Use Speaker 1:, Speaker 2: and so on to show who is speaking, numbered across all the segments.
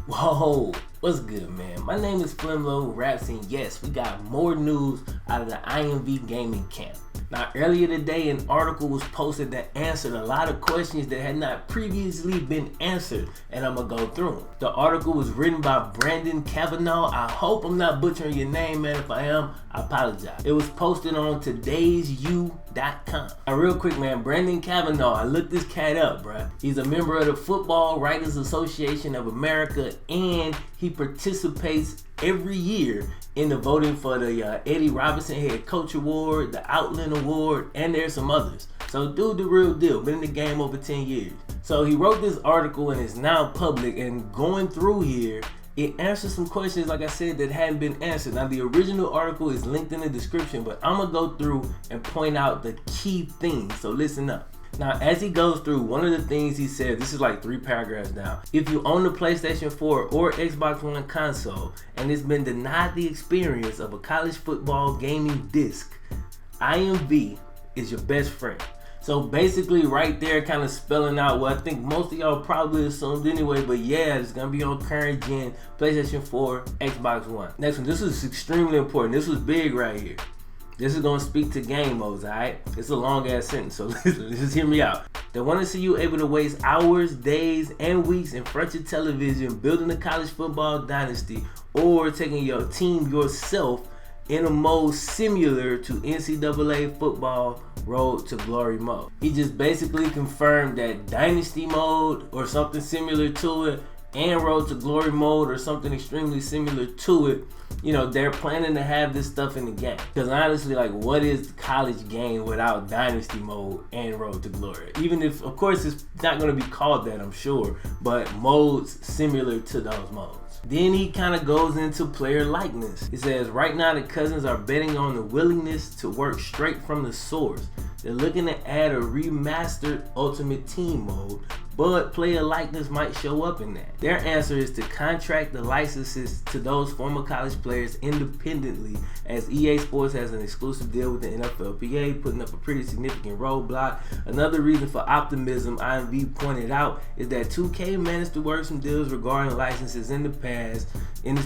Speaker 1: Whoa, what's good, man? My name is FlemLo Raps, and yes, we got more news out of the IMV gaming camp. Now, earlier today, an article was posted that answered a lot of questions that had not previously been answered, and I'm gonna go through them. The article was written by Brandon Kavanaugh. I hope I'm not butchering your name, man. If I am, I apologize. It was posted on today'su.com. Now, real quick, man, Brandon Kavanaugh, I looked this cat up, bruh. He's a member of the Football Writers Association of America, and he participates every year in the voting for the Eddie Robinson Head Coach Award, the Outland Award, and there's some others. So dude, the real deal, been in the game over 10 years. So he wrote this article and it's now public, and going through here, it answers some questions, like I said, that hadn't been answered. Now, the original article is linked in the description, but I'm gonna go through and point out the key things, so listen up. Now, as he goes through, one of the things he said, this is like 3 paragraphs down. If you own the PlayStation 4 or Xbox One console and it's been denied the experience of a college football gaming disc, IMV is your best friend. So basically right there kind of spelling out what I think most of y'all probably assumed anyway, but yeah, it's going to be on current gen, PlayStation 4, Xbox One. Next one, this is extremely important. This was big right here. This is going to speak to game modes, alright? It's a long ass sentence, so just hear me out. They want to see you able to waste hours, days, and weeks in front of television building a college football dynasty or taking your team yourself in a mode similar to NCAA football Road to Glory mode. He just basically confirmed that dynasty mode or something similar to it and Road to Glory mode or something extremely similar to it, you know, they're planning to have this stuff in the game. Because honestly, like, what is the college game without dynasty mode and Road to Glory? Even if, of course, it's not going to be called that, I'm sure, but modes similar to those modes. Then he kind of goes into player likeness. He says, right now the Cousins are betting on the willingness to work straight from the source. They're looking to add a remastered Ultimate Team mode, but player likeness might show up in that. Their answer is to contract the licenses to those former college players independently, as EA Sports has an exclusive deal with the NFLPA, putting up a pretty significant roadblock. Another reason for optimism, IMV pointed out, is that 2K managed to work some deals regarding licenses in this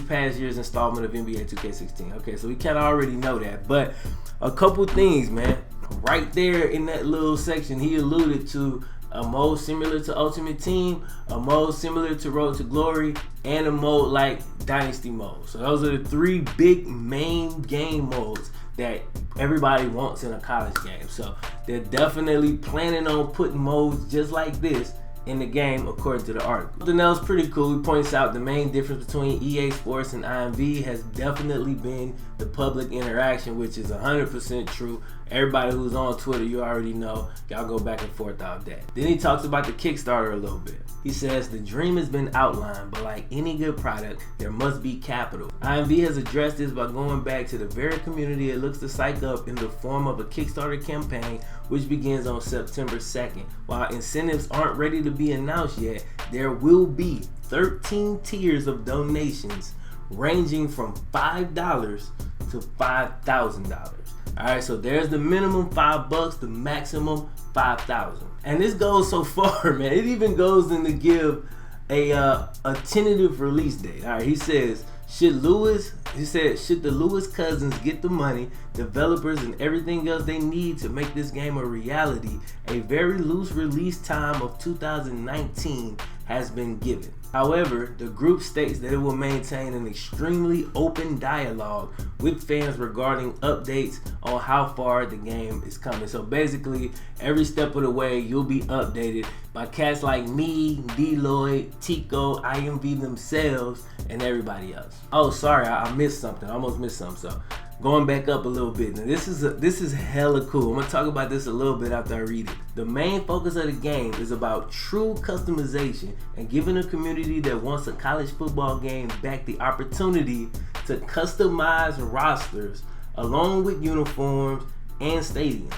Speaker 1: past year's installment of NBA 2K16. Okay, so we kind of already know that, but a couple things, man. Right there in that little section, he alluded to a mode similar to Ultimate Team, a mode similar to Road to Glory, and a mode like Dynasty mode. So those are the 3 big main game modes that everybody wants in a college game. So they're definitely planning on putting modes just like this in the game, according to the article. Something else pretty cool, he points out the main difference between EA Sports and IMV has definitely been the public interaction, which is 100% true. Everybody who's on Twitter, you already know, y'all go back and forth all day. Then he talks about the Kickstarter a little bit. He says, the dream has been outlined, but like any good product, there must be capital. IMV has addressed this by going back to the very community it looks to psych up in the form of a Kickstarter campaign, which begins on September 2nd. While incentives aren't ready to be announced yet, there will be 13 tiers of donations ranging from $5 to $5,000. Alright, so there's the minimum $5, the maximum $5,000. And this goes so far, man. It even goes in to give a tentative release date. Alright, he says, should the Lewis cousins get the money, developers, and everything else they need to make this game a reality, a very loose release time of 2019 has been given. However, the group states that it will maintain an extremely open dialogue with fans regarding updates on how far the game is coming. So basically, every step of the way, you'll be updated by cats like me, D-Lloyd, Tico, IMV themselves, and everybody else. Oh, sorry, I missed something. I almost missed something. So going back up a little bit. Now this is hella cool. I'm gonna talk about this a little bit after I read it. The main focus of the game is about true customization and giving a community that wants a college football game back the opportunity to customize rosters along with uniforms and stadiums.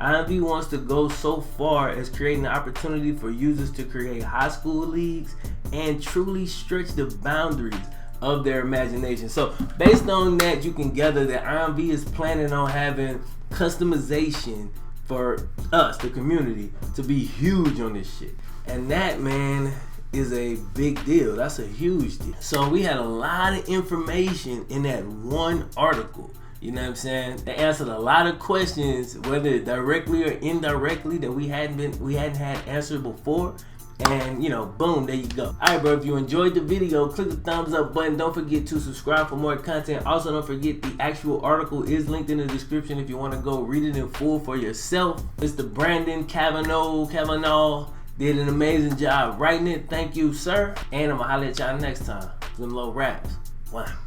Speaker 1: IMV wants to go so far as creating the opportunity for users to create high school leagues and truly stretch the boundaries of their imagination. So based on that, you can gather that IMV is planning on having customization for us, the community, to be huge on this shit. And that, man, is a big deal. That's a huge deal. So we had a lot of information in that one article. You know what I'm saying? They answered a lot of questions, whether directly or indirectly, that we hadn't had answered before. And you know, boom, there you go. Alright bro, if you enjoyed the video, click the thumbs up button. Don't forget to subscribe for more content. Also, don't forget the actual article is linked in the description if you want to go read it in full for yourself. Mr. Brandon Kavanaugh did an amazing job writing it. Thank you, sir. And I'm gonna holler at y'all next time. FlemLo Raps. Wow.